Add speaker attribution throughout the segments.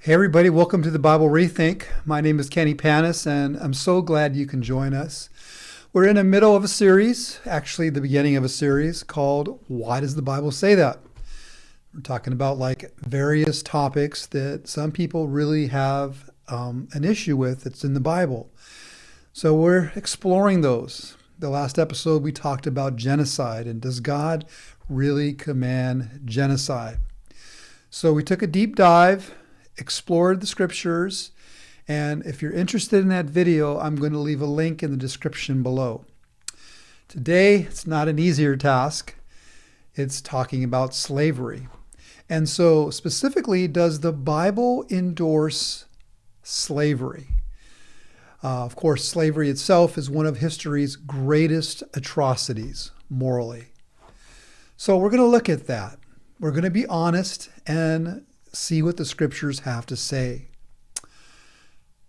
Speaker 1: Hey everybody, welcome to the Bible Rethink. My name is Kenny Panis and I'm so glad you can join us. We're in the middle of a series, actually the beginning of a series called Why Does the Bible Say That? We're talking about various topics that some people really have an issue with that's in the Bible. So we're exploring those. The last episode we talked about genocide and does God really command genocide? So we took a deep dive, explored the scriptures, and if you're interested in that video, I'm going to leave a link in the description below. Today, it's not an easier task. It's talking about slavery. And so specifically, does the Bible endorse slavery? Of course, slavery itself is one of history's greatest atrocities, morally. So we're going to look at that. We're going to be honest and see what the scriptures have to say.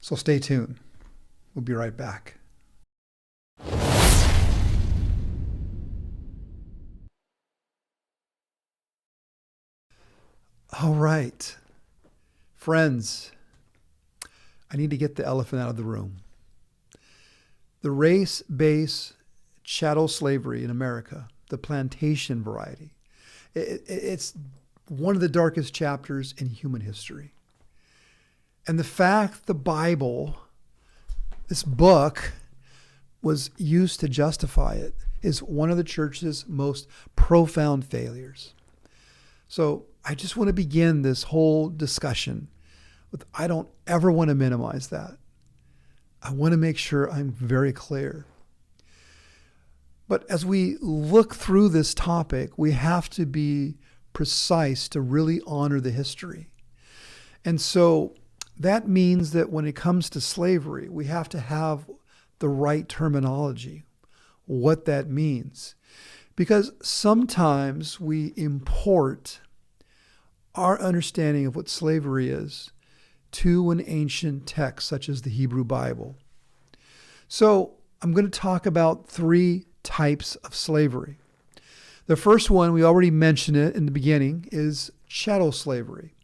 Speaker 1: So stay tuned. We'll be right back. All right. Friends, I need to get the elephant out of the room. The race-based chattel slavery in America, the plantation variety, it's one of the darkest chapters in human history. And the fact the Bible, this book, was used to justify it is one of the church's most profound failures. So I just want to begin this whole discussion with, I don't ever want to minimize that. I want to make sure I'm very clear. But as we look through this topic, we have to be precise to really honor the history. And so that means that when it comes to slavery, we have to have the right terminology, what that means. Because sometimes we import our understanding of what slavery is to an ancient text, such as the Hebrew Bible. So I'm going to talk about three types of slavery. The first one, we already mentioned it in the beginning, is chattel slavery.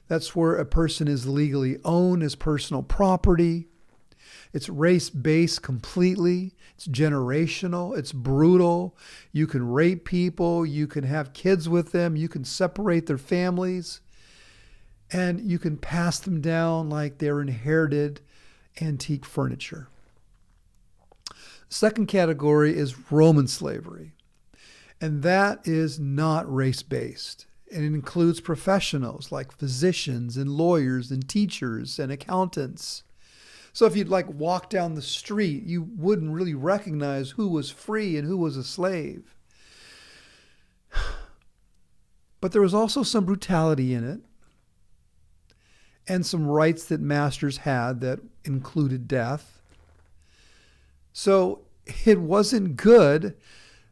Speaker 1: That's where a person is legally owned as personal property. It's race-based completely. It's generational. It's brutal. You can rape people. You can have kids with them. You can separate their families. And you can pass them down like they're inherited antique furniture. Second category is Roman slavery. And that is not race-based. And it includes professionals like physicians and lawyers and teachers and accountants. So if you'd walk down the street, you wouldn't really recognize who was free and who was a slave. But there was also some brutality in it and some rights that masters had that included death. So it wasn't good.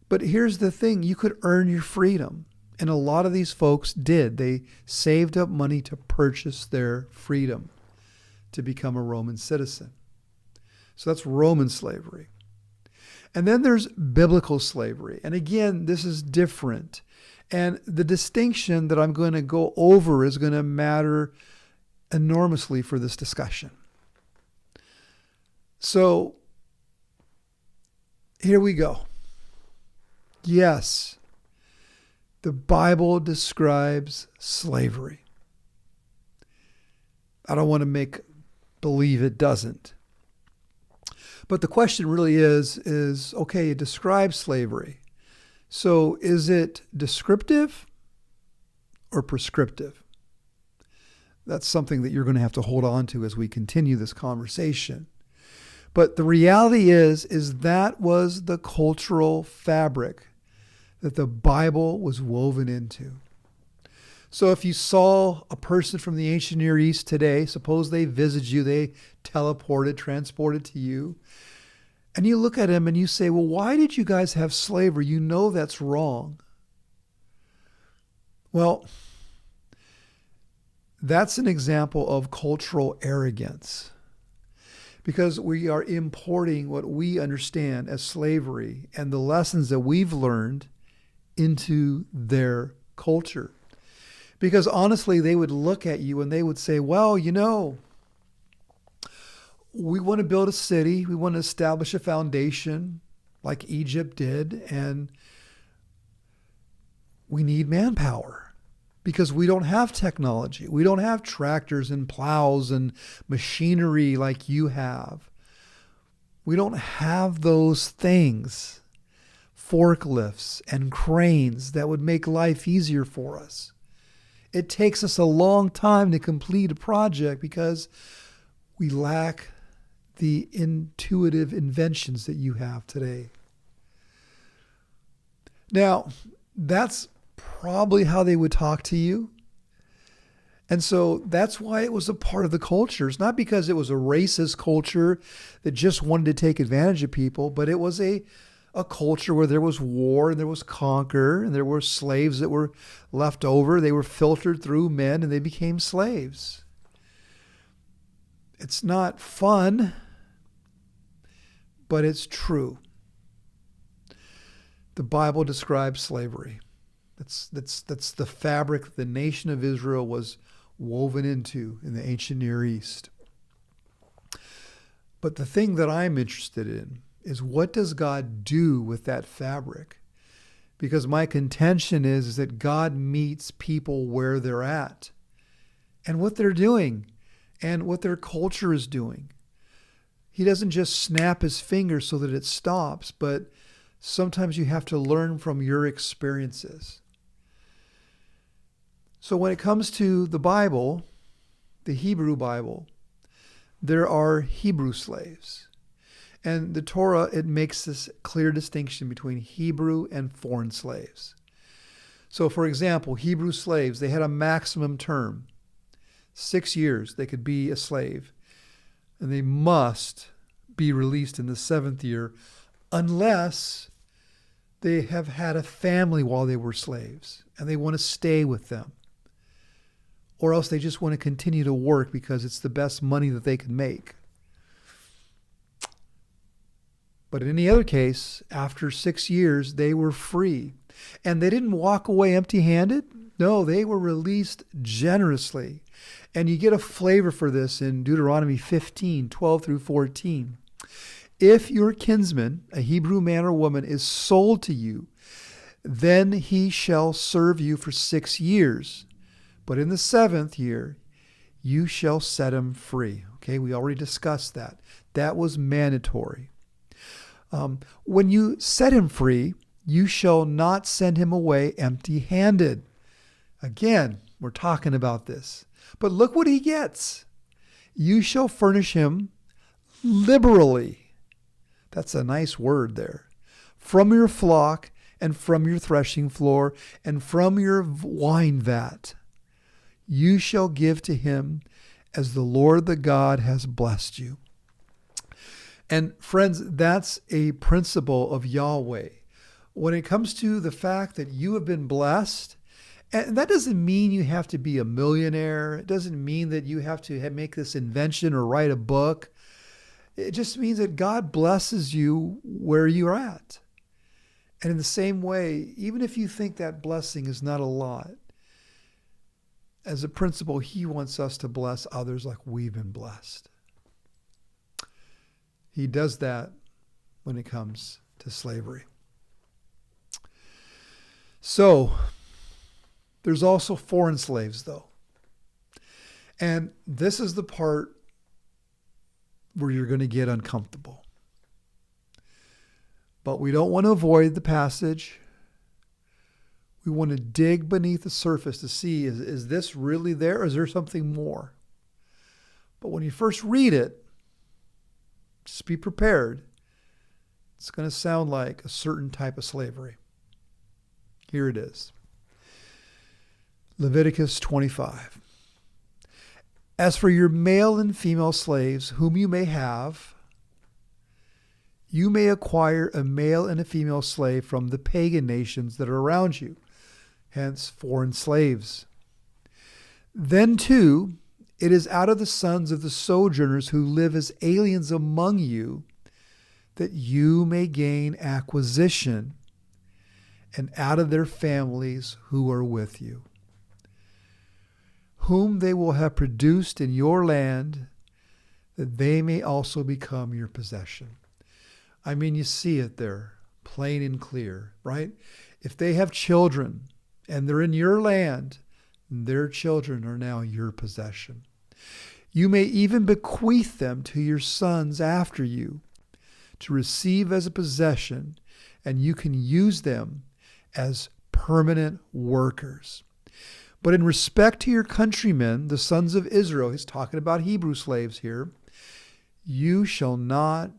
Speaker 1: But here's the thing, you could earn your freedom. And a lot of these folks did. They saved up money to purchase their freedom to become a Roman citizen. So that's Roman slavery. And then there's biblical slavery. And again, this is different. And the distinction that I'm going to go over is going to matter enormously for this discussion. So here we go. Yes, the Bible describes slavery. I don't want to make believe it doesn't. But the question really is okay, it describes slavery. So is it descriptive or prescriptive? That's something that you're going to have to hold on to as we continue this conversation. But the reality is that was the cultural fabric that the Bible was woven into. So if you saw a person from the ancient Near East today, suppose they visited you, they transported to you, and you look at him and you say, well, why did you guys have slavery? You know that's wrong. Well, that's an example of cultural arrogance. Because we are importing what we understand as slavery and the lessons that we've learned into their culture. Because honestly, they would look at you and they would say, well, we want to build a city. We want to establish a foundation like Egypt did. And we need manpower because we don't have technology. We don't have tractors and plows and machinery like you have. We don't have those things, forklifts and cranes that would make life easier for us. It takes us a long time to complete a project because we lack the intuitive inventions that you have today. Now, that's probably how they would talk to you. And so that's why it was a part of the culture. It's not because it was a racist culture that just wanted to take advantage of people, but it was a culture where there was war and there was conquer and there were slaves that were left over. They were filtered through men and they became slaves. It's not fun, but it's true. The Bible describes slavery. That's the fabric the nation of Israel was woven into in the ancient Near East. But the thing that I'm interested in is, what does God do with that fabric? Because my contention is that God meets people where they're at and what they're doing and what their culture is doing. He doesn't just snap his finger so that it stops, but sometimes you have to learn from your experiences. So when it comes to the Bible, the Hebrew Bible, there are Hebrew slaves. And the Torah, it makes this clear distinction between Hebrew and foreign slaves. So for example, Hebrew slaves, they had a maximum term. 6 years they could be a slave. And they must be released in the 7th year unless they have had a family while they were slaves and they want to stay with them. Or else they just want to continue to work because it's the best money that they can make. But in any other case, after 6 years, they were free. And they didn't walk away empty-handed. No, they were released generously. And you get a flavor for this in Deuteronomy 15, 12 through 14. If your kinsman, a Hebrew man or woman, is sold to you, then he shall serve you for 6 years. But in the 7th year, you shall set him free. Okay, we already discussed that. That was mandatory. When you set him free, you shall not send him away empty-handed. Again, we're talking about this. But look what he gets. You shall furnish him liberally. That's a nice word there. From your flock and from your threshing floor and from your wine vat, you shall give to him as the Lord the God has blessed you. And friends, that's a principle of Yahweh. When it comes to the fact that you have been blessed, and that doesn't mean you have to be a millionaire. It doesn't mean that you have to make this invention or write a book. It just means that God blesses you where you're at. And in the same way, even if you think that blessing is not a lot, as a principle, he wants us to bless others like we've been blessed. He does that when it comes to slavery. So, there's also foreign slaves, though. And this is the part where you're going to get uncomfortable. But we don't want to avoid the passage. We want to dig beneath the surface to see, is this really there, or is there something more? But when you first read it, just be prepared. It's going to sound like a certain type of slavery. Here it is. Leviticus 25. As for your male and female slaves, whom you may have, you may acquire a male and a female slave from the pagan nations that are around you, hence foreign slaves. Then too, it is out of the sons of the sojourners who live as aliens among you that you may gain acquisition, and out of their families who are with you. whom they will have produced in your land, that they may also become your possession. I mean, you see it there, plain and clear, right? If they have children and they're in your land, their children are now your possession. You may even bequeath them to your sons after you to receive as a possession, and you can use them as permanent workers. But in respect to your countrymen, the sons of Israel, he's talking about Hebrew slaves here, you shall not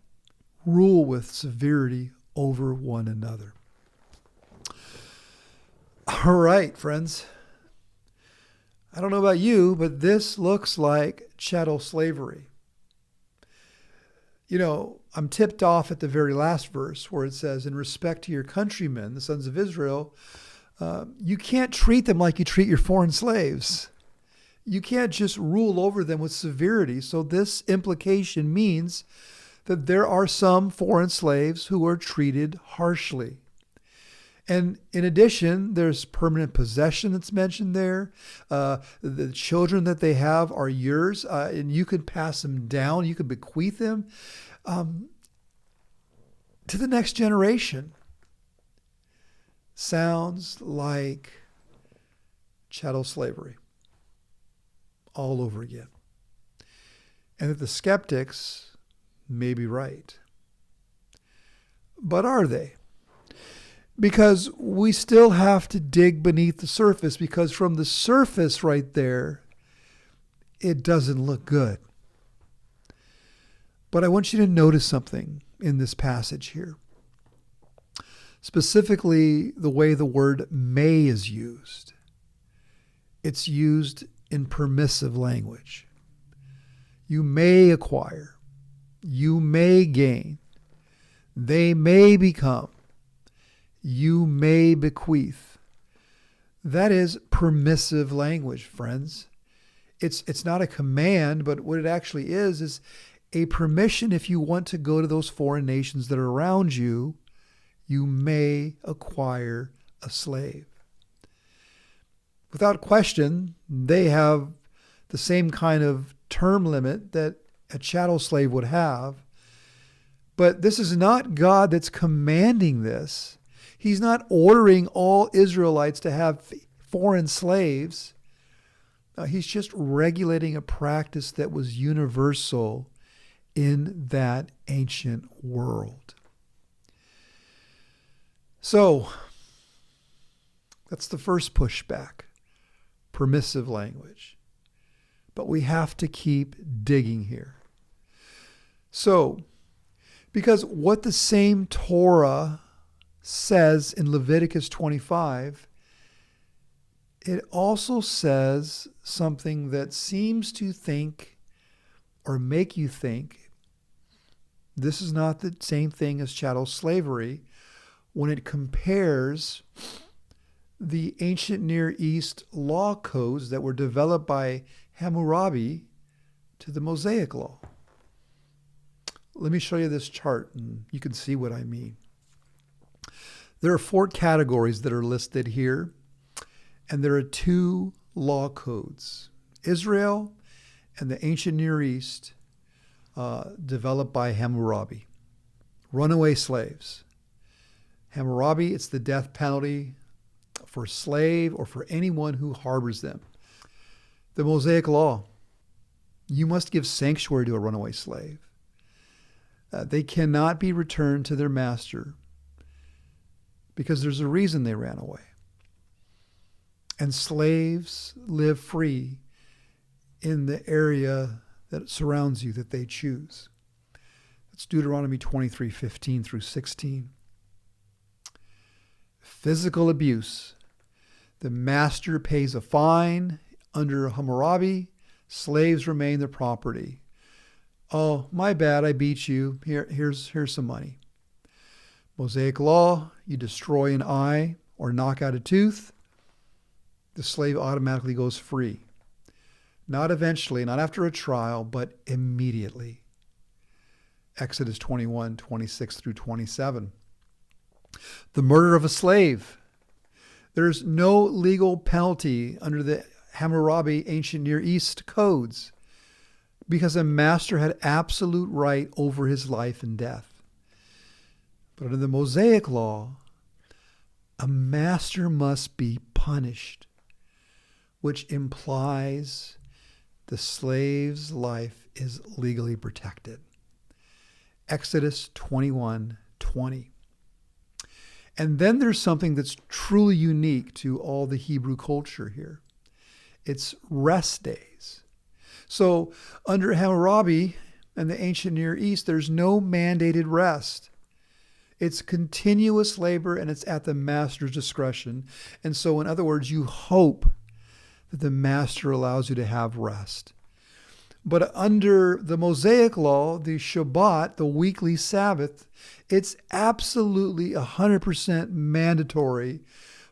Speaker 1: rule with severity over one another. All right, friends. I don't know about you, but this looks like chattel slavery. You know, I'm tipped off at the very last verse where it says, in respect to your countrymen, the sons of Israel, you can't treat them like you treat your foreign slaves. You can't just rule over them with severity. So this implication means that there are some foreign slaves who are treated harshly. And in addition, there's permanent possession that's mentioned there. The children that they have are yours, and you could pass them down. You could bequeath them to the next generation. Sounds like chattel slavery all over again. And that the skeptics may be right. But are they? Because we still have to dig beneath the surface, because from the surface right there, it doesn't look good. But I want you to notice something in this passage here. Specifically, the way the word may is used. It's used in permissive language. You may acquire. You may gain. They may become. You may bequeath. That is permissive language, friends. It's not a command, but what it actually is a permission. If you want to go to those foreign nations that are around you, you may acquire a slave. Without question, they have the same kind of term limit that a chattel slave would have. But this is not God that's commanding this. He's not ordering all Israelites to have foreign slaves. He's just regulating a practice that was universal in that ancient world. So, that's the first pushback, permissive language. But we have to keep digging here. So, because what the same Torah says in Leviticus 25, it also says something that seems to think or make you think this is not the same thing as chattel slavery when it compares the ancient Near East law codes that were developed by Hammurabi to the Mosaic law. Let me show you this chart and you can see what I mean. There are 4 categories that are listed here, and there are 2 law codes. Israel and the ancient Near East, developed by Hammurabi. Runaway slaves. Hammurabi, it's the death penalty for a slave or for anyone who harbors them. The Mosaic law, you must give sanctuary to a runaway slave. They cannot be returned to their master because there's a reason they ran away. And slaves live free in the area that surrounds you that they choose. That's Deuteronomy 23:15 through 16. Physical abuse. The master pays a fine. Under Hammurabi, slaves remain the property. Oh, my bad, I beat you. Here's some money. Mosaic law, you destroy an eye or knock out a tooth, the slave automatically goes free. Not eventually, not after a trial, but immediately. Exodus 21:26 through 27. The murder of a slave. There's no legal penalty under the Hammurabi ancient Near East codes, because a master had absolute right over his life and death. But under the Mosaic law, a master must be punished, which implies the slave's life is legally protected. Exodus 21:20. And then there's something that's truly unique to all the Hebrew culture here. It's rest days. So under Hammurabi and the ancient Near East, there's no mandated rest. It's continuous labor and it's at the master's discretion. And so in other words, you hope that the master allows you to have rest. But under the Mosaic law, the Shabbat, the weekly Sabbath, it's absolutely 100% mandatory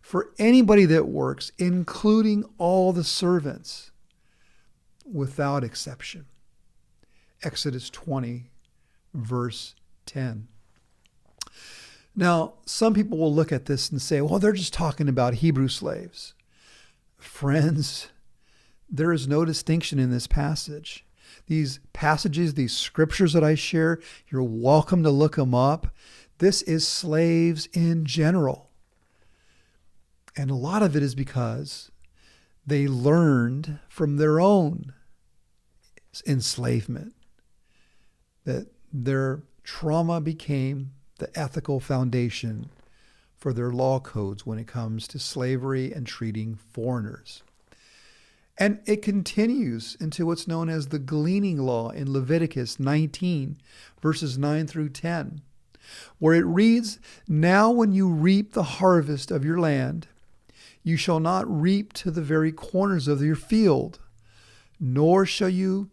Speaker 1: for anybody that works, including all the servants, without exception. Exodus 20, verse 10. Now, some people will look at this and say, well, they're just talking about Hebrew slaves. Friends, there is no distinction in this passage. These passages, these scriptures that I share, you're welcome to look them up. This is slaves in general. And a lot of it is because they learned from their own enslavement that their trauma became the ethical foundation for their law codes when it comes to slavery and treating foreigners. And it continues into what's known as the gleaning law in Leviticus 19, verses 9 through 10, where it reads, "Now when you reap the harvest of your land, you shall not reap to the very corners of your field, nor shall you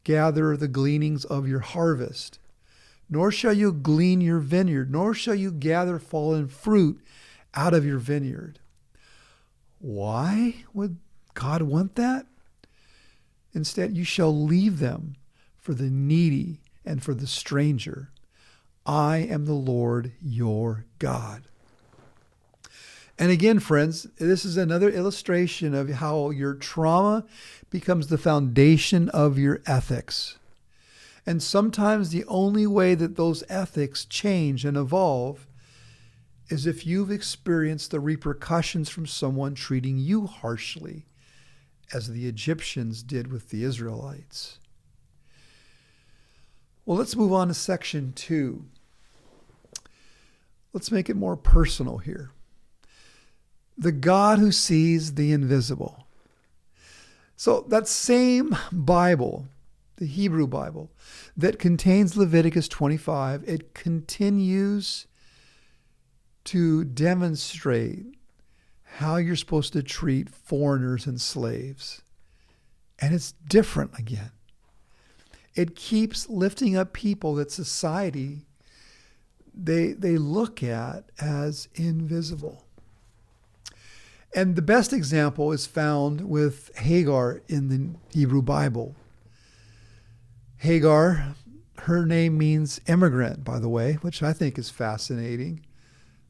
Speaker 1: gather the gleanings of your harvest, nor shall you glean your vineyard, nor shall you gather fallen fruit out of your vineyard." Why would God want that? Instead, you shall leave them for the needy and for the stranger. I am the Lord your God. And again, friends, this is another illustration of how your trauma becomes the foundation of your ethics. And sometimes the only way that those ethics change and evolve is if you've experienced the repercussions from someone treating you harshly, as the Egyptians did with the Israelites. Well, let's move on to section 2. Let's make it more personal here. The God who sees the invisible. So that same Bible, the Hebrew Bible, that contains Leviticus 25, it continues to demonstrate how you're supposed to treat foreigners and slaves. And it's different again. It keeps lifting up people that society, they look at as invisible. And the best example is found with Hagar in the Hebrew Bible. Hagar, her name means immigrant, by the way, which I think is fascinating.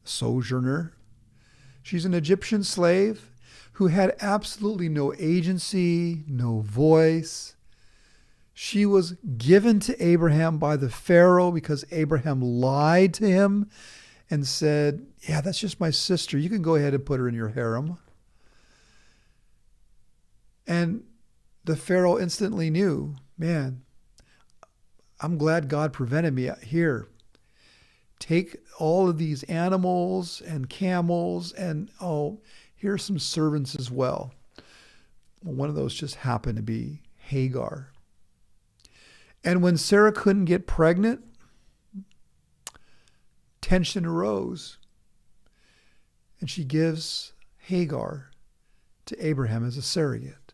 Speaker 1: Sojourner. She's an Egyptian slave who had absolutely no agency, no voice. She was given to Abraham by the Pharaoh because Abraham lied to him and said, "Yeah, that's just my sister. You can go ahead and put her in your harem." And the Pharaoh instantly knew, man, I'm glad God prevented me here. Take all of these animals and camels and, here's some servants as well. One of those just happened to be Hagar. And when Sarah couldn't get pregnant, tension arose. And she gives Hagar to Abraham as a surrogate.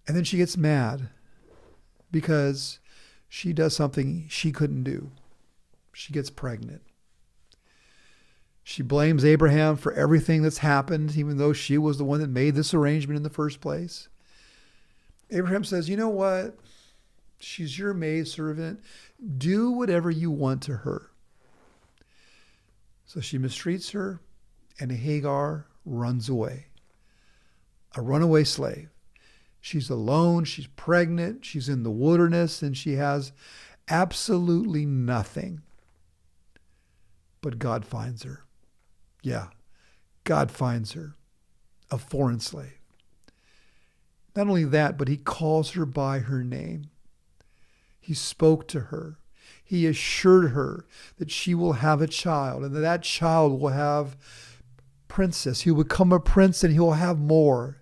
Speaker 1: And then she gets mad because she does something she couldn't do. She gets pregnant. She blames Abraham for everything that's happened, even though she was the one that made this arrangement in the first place. Abraham says, "You know what? She's your maidservant. Do whatever you want to her." So she mistreats her, and Hagar runs away. a runaway slave. She's alone, she's pregnant, she's in the wilderness, and she has absolutely nothing. But God finds her. Yeah, God finds her, a foreign slave. Not only that, but he calls her by her name. He spoke to her. He assured her that she will have a child and that that child will have princess. He will become a prince and he will have more.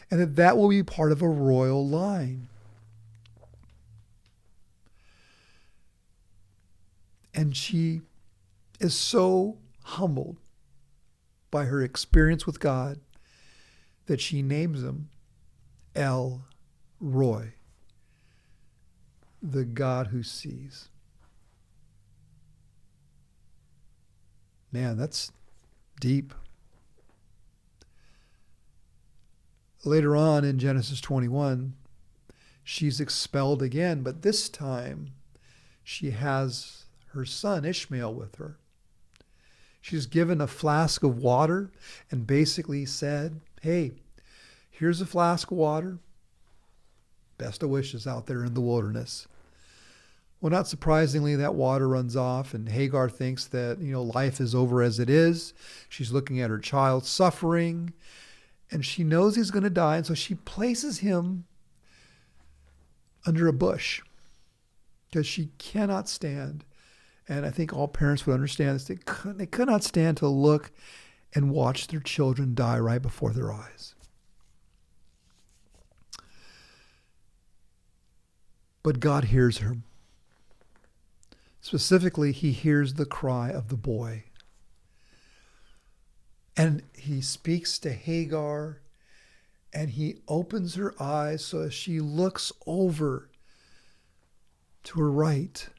Speaker 1: And that that will be part of a royal line. And she is so humbled by her experience with God that she names him El Roy, the God who sees. Man, that's deep. Later on in Genesis 21, she's expelled again, but this time she has her son Ishmael with her. She's given a flask of water and basically said, hey, here's a flask of water. Best of wishes out there in the wilderness. Well, not surprisingly, that water runs off and Hagar thinks that, life is over as it is. She's looking at her child suffering and she knows he's going to die. And so she places him under a bush because she cannot stand. And I think all parents would understand this. They could not stand to look and watch their children die right before their eyes. But God hears her. Specifically, he hears the cry of the boy. And he speaks to Hagar and he opens her eyes so as she looks over to her right.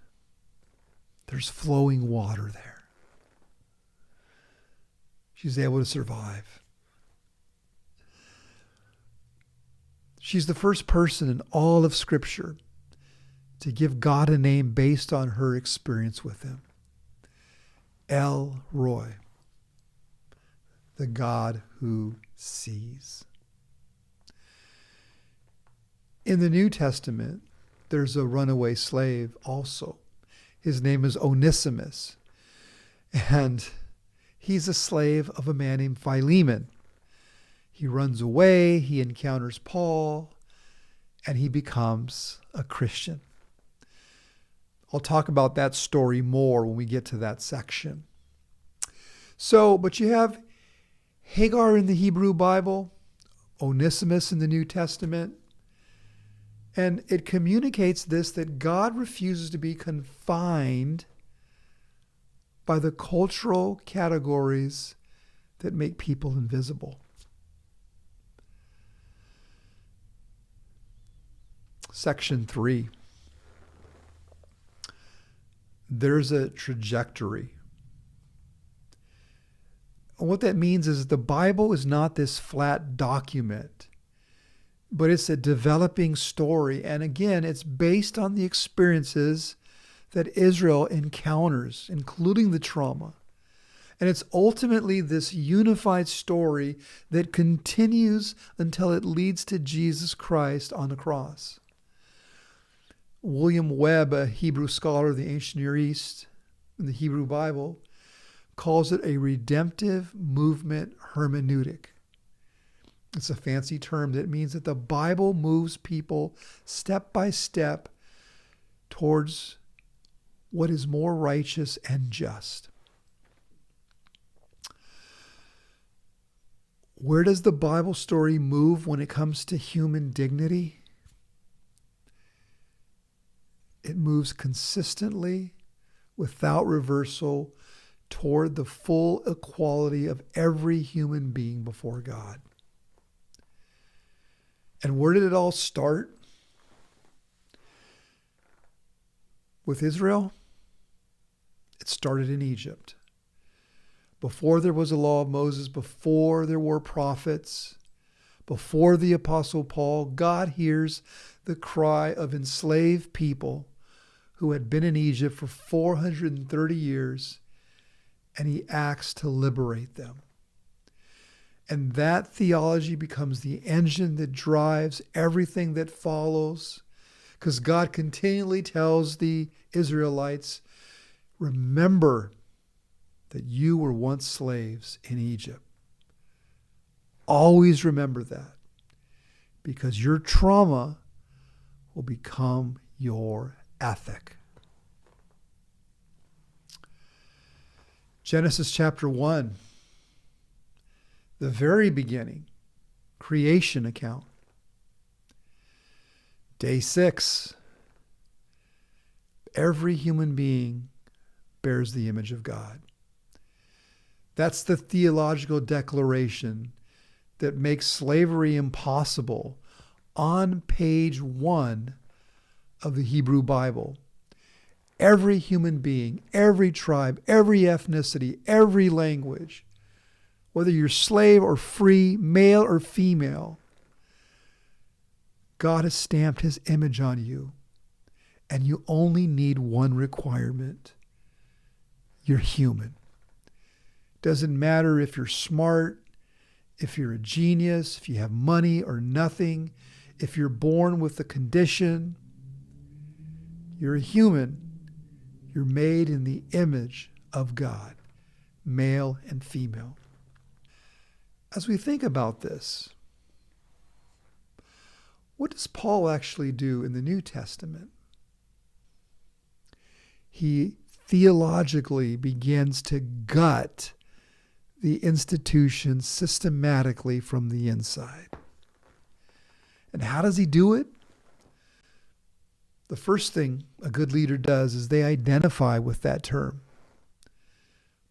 Speaker 1: There's flowing water there. She's able to survive. She's the first person in all of Scripture to give God a name based on her experience with him. El Roy, the God who sees. In the New Testament, there's a runaway slave also. His name is Onesimus, and he's a slave of a man named Philemon. He runs away, he encounters Paul, and he becomes a Christian. I'll talk about that story more when we get to that section. But you have Hagar in the Hebrew Bible, Onesimus in the New Testament, and it communicates this, that God refuses to be confined by the cultural categories that make people invisible. Section 3. There's a trajectory. And what that means is the Bible is not this flat document, but it's a developing story. And again, it's based on the experiences that Israel encounters, including the trauma. And it's ultimately this unified story that continues until it leads to Jesus Christ on the cross. William Webb, a Hebrew scholar of the ancient Near East in the Hebrew Bible, calls it a redemptive movement hermeneutic. It's a fancy term that means that the Bible moves people step by step towards what is more righteous and just. Where does the Bible story move when it comes to human dignity? It moves consistently, without reversal, toward the full equality of every human being before God. And where did it all start? With Israel? It started in Egypt. Before there was a law of Moses, before there were prophets, before the Apostle Paul, God hears the cry of enslaved people who had been in Egypt for 430 years, and he acts to liberate them. And that theology becomes the engine that drives everything that follows. Because God continually tells the Israelites, remember that you were once slaves in Egypt. Always remember that. Because your trauma will become your ethic. Genesis chapter 1, the very beginning, creation account. Day 6, every human being bears the image of God. That's the theological declaration that makes slavery impossible on page 1 of the Hebrew Bible. Every human being, every tribe, every ethnicity, every language, whether you're slave or free, male or female, God has stamped his image on you. And you only need one requirement. You're human. Doesn't matter if you're smart, if you're a genius, if you have money or nothing, if you're born with a condition, you're a human. You're made in the image of God, male and female. As we think about this, what does Paul actually do in the New Testament? He theologically begins to gut the institution systematically from the inside. And how does he do it? The first thing a good leader does is they identify with that term.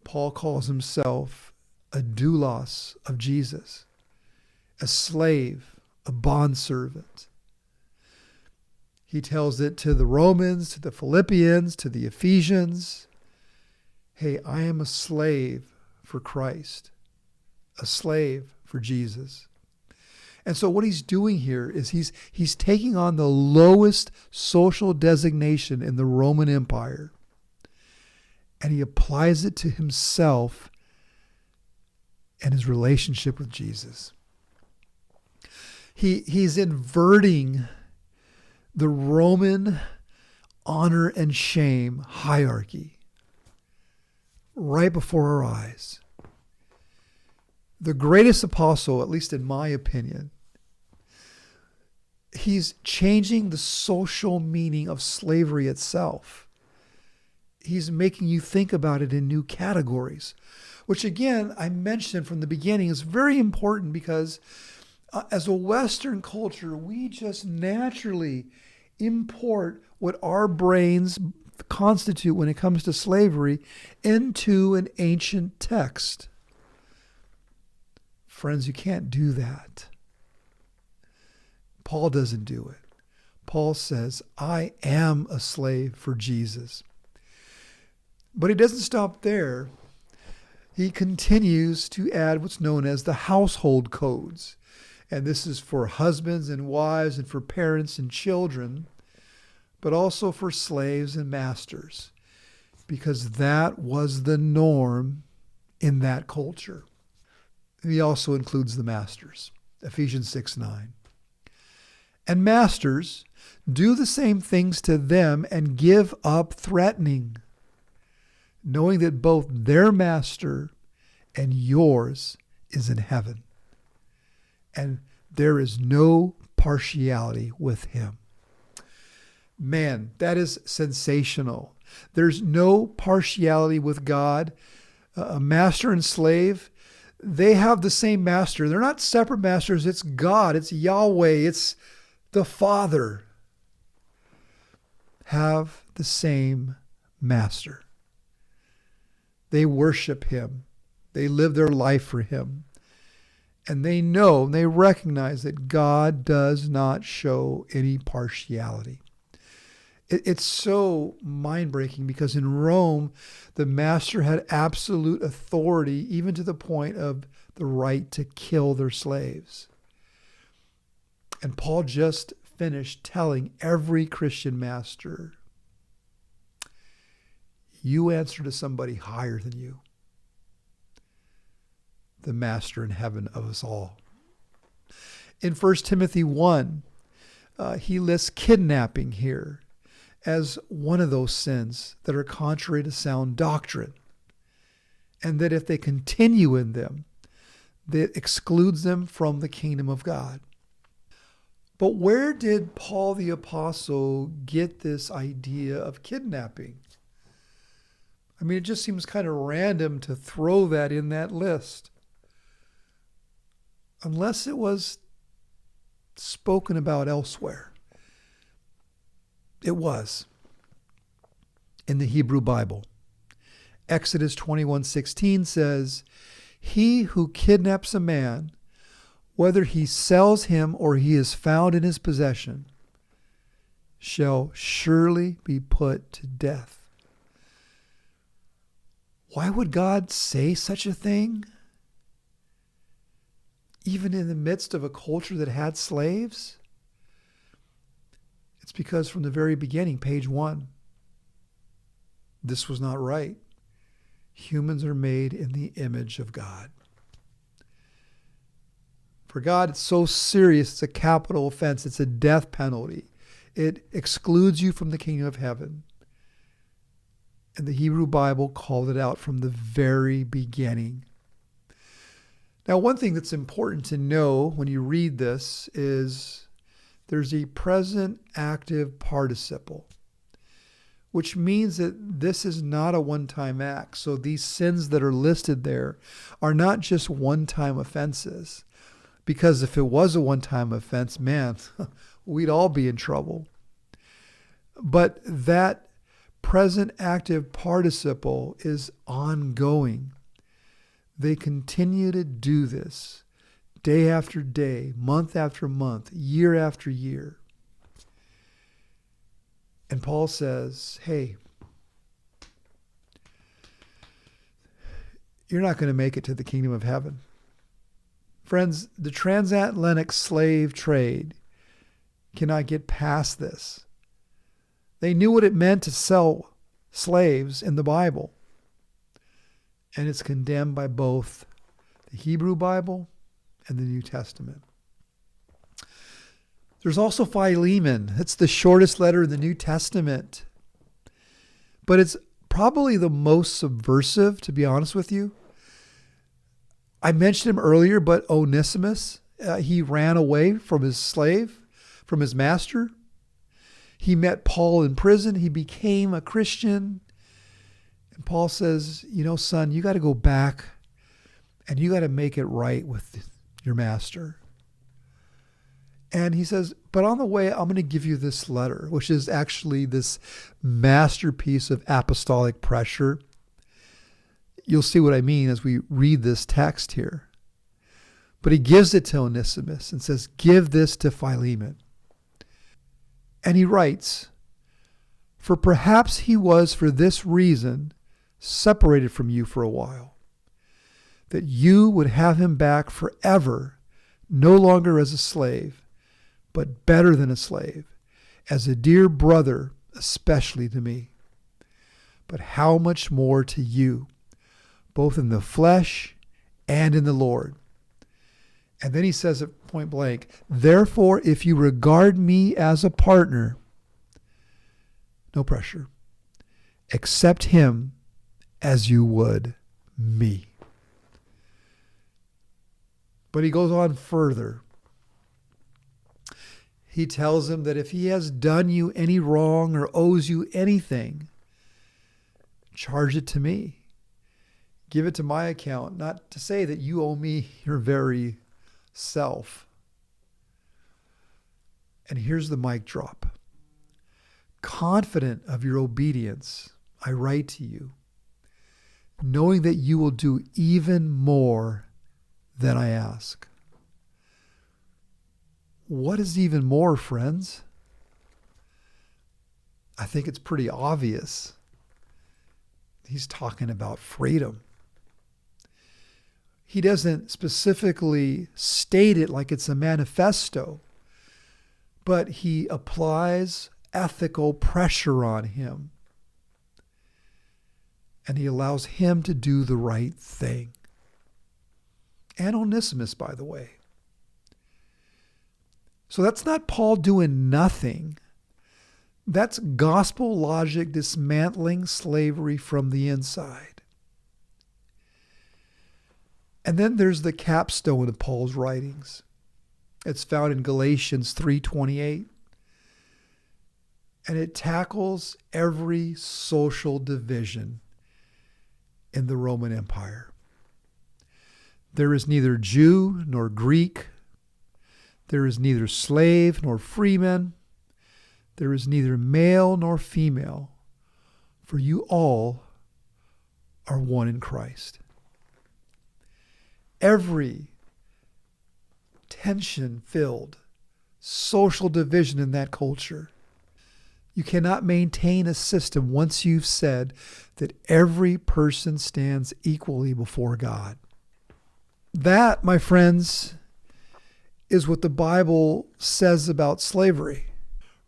Speaker 1: Paul calls himself a doulos of Jesus, a slave, a bondservant. He tells it to the Romans, to the Philippians, to the Ephesians. Hey, I am a slave for Christ, a slave for Jesus. And so what he's doing here is he's taking on the lowest social designation in the Roman Empire, and he applies it to himself and his relationship with Jesus. He's inverting the Roman honor and shame hierarchy right before our eyes. The greatest apostle, at least in my opinion, he's changing the social meaning of slavery itself. He's making you think about it in new categories, which again, I mentioned from the beginning is very important because as a Western culture, we just naturally import what our brains constitute when it comes to slavery into an ancient text. Friends, you can't do that. Paul doesn't do it. Paul says, I am a slave for Jesus. But he doesn't stop there. He continues to add what's known as the household codes. And this is for husbands and wives and for parents and children, but also for slaves and masters, because that was the norm in that culture. He also includes the masters, Ephesians 6:9. And masters, do the same things to them and give up threatening, knowing that both their master and yours is in heaven. And there is no partiality with him. Man, that is sensational. There's no partiality with God. A master and slave, they have the same master. They're not separate masters. It's God. It's Yahweh. It's the Father. Have the same master. They worship him. They live their life for him. And they know, they recognize that God does not show any partiality. It's so mind-breaking because in Rome, the master had absolute authority, even to the point of the right to kill their slaves. And Paul just finished telling every Christian master, you answer to somebody higher than you. the master in heaven of us all. In 1 Timothy 1, he lists kidnapping here as one of those sins that are contrary to sound doctrine, and that if they continue in them, that excludes them from the kingdom of God. But where did Paul the Apostle get this idea of kidnapping? I mean, it just seems kind of random to throw that in that list, unless it was spoken about elsewhere. It was in the Hebrew Bible. Exodus 21:16 says, "He who kidnaps a man, whether he sells him or he is found in his possession, shall surely be put to death." Why would God say such a thing? Even in the midst of a culture that had slaves? It's because from the very beginning, page 1, this was not right. Humans are made in the image of God. For God, it's so serious, it's a capital offense, it's a death penalty. It excludes you from the kingdom of heaven. And the Hebrew Bible called it out from the very beginning. Now, one thing that's important to know when you read this is there's a present active participle, which means that this is not a one-time act. So these sins that are listed there are not just one-time offenses. Because if it was a one-time offense, man, we'd all be in trouble. But that present active participle is ongoing. They continue to do this day after day, month after month, year after year. And Paul says, hey, you're not going to make it to the kingdom of heaven. Friends, the transatlantic slave trade cannot get past this. They knew what it meant to sell slaves in the Bible. And it's condemned by both the Hebrew Bible and the New Testament. There's also Philemon. It's the shortest letter in the New Testament. But it's probably the most subversive, to be honest with you. I mentioned him earlier, but Onesimus, he ran away from his slave, from his master. He met Paul in prison. He became a Christian. And Paul says, you know, son, you got to go back and you got to make it right with your master. And he says, but on the way, I'm going to give you this letter, which is actually this masterpiece of apostolic pressure. You'll see what I mean as we read this text here. But he gives it to Onesimus and says, give this to Philemon. And he writes, for perhaps he was for this reason separated from you for a while, that you would have him back forever, no longer as a slave, but better than a slave, as a dear brother, especially to me. But how much more to you, both in the flesh and in the Lord. And then he says at point blank, therefore, if you regard me as a partner, no pressure, accept him as you would me. But he goes on further. He tells him that if he has done you any wrong or owes you anything, charge it to me. Give it to my account, not to say that you owe me your very self. And here's the mic drop. Confident of your obedience, I write to you, knowing that you will do even more than I ask. What is even more, friends? I think it's pretty obvious. He's talking about freedom. He doesn't specifically state it like it's a manifesto, but he applies ethical pressure on him. And he allows him to do the right thing. And Onesimus, by the way. So that's not Paul doing nothing. That's gospel logic dismantling slavery from the inside. And then there's the capstone of Paul's writings. It's found in Galatians 3:28. And it tackles every social division in the Roman Empire. There is neither Jew nor Greek. There is neither slave nor freeman. There is neither male nor female, for you all are one in Christ. Every tension-filled social division in that culture, you cannot maintain a system once you've said that every person stands equally before God. That, my friends, is what the Bible says about slavery.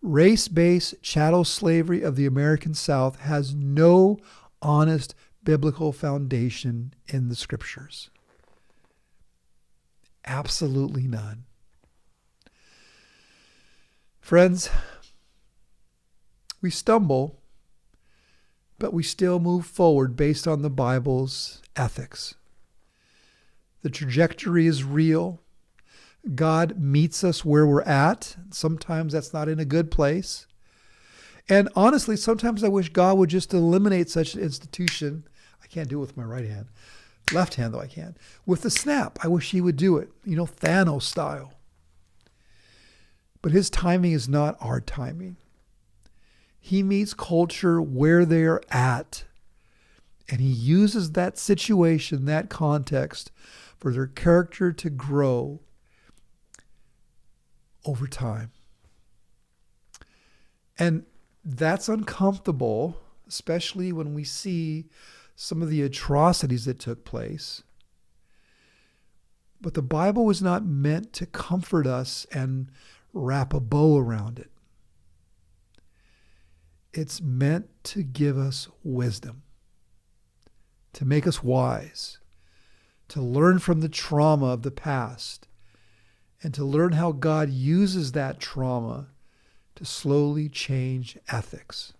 Speaker 1: Race-based chattel slavery of the American South has no honest biblical foundation in the Scriptures. Absolutely none. Friends, we stumble, but we still move forward based on the Bible's ethics. The trajectory is real. God meets us where we're at. Sometimes that's not in a good place. And honestly, sometimes I wish God would just eliminate such an institution. I can't do it with my right hand. Left hand, though, I can. With the snap, I wish he would do it, Thanos style. But his timing is not our timing. He meets culture where they're at. And he uses that situation, that context, for their character to grow over time. And that's uncomfortable, especially when we see some of the atrocities that took place. But the Bible was not meant to comfort us and wrap a bow around it. It's meant to give us wisdom, to make us wise, to learn from the trauma of the past, and to learn how God uses that trauma to slowly change ethics.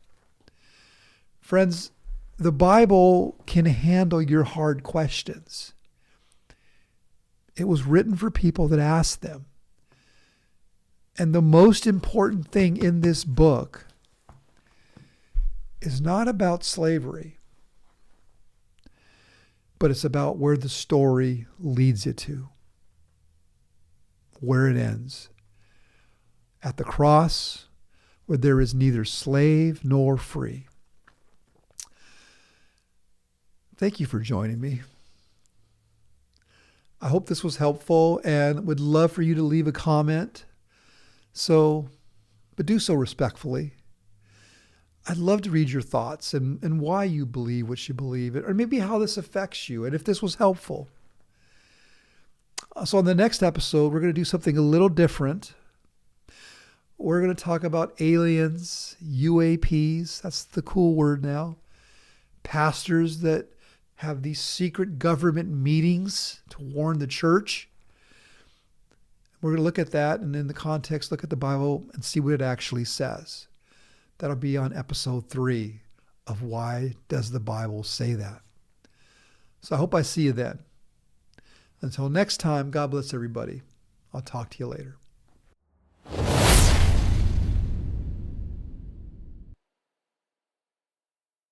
Speaker 1: Friends, the Bible can handle your hard questions. It was written for people that ask them. And the most important thing in this book is not about slavery, but it's about where the story leads you to, where it ends. At the cross, where there is neither slave nor free. Thank you for joining me. I hope this was helpful and would love for you to leave a comment. But do so respectfully. I'd love to read your thoughts and why you believe what you believe, or maybe how this affects you, and if this was helpful. So on the next episode, we're going to do something a little different. We're going to talk about aliens, UAPs, that's the cool word now, pastors that have these secret government meetings to warn the church. We're going to look at that, and in the context, look at the Bible and see what it actually says. That'll be on episode 3 of Why Does the Bible Say That? So I hope I see you then. Until next time, God bless everybody. I'll talk to you later.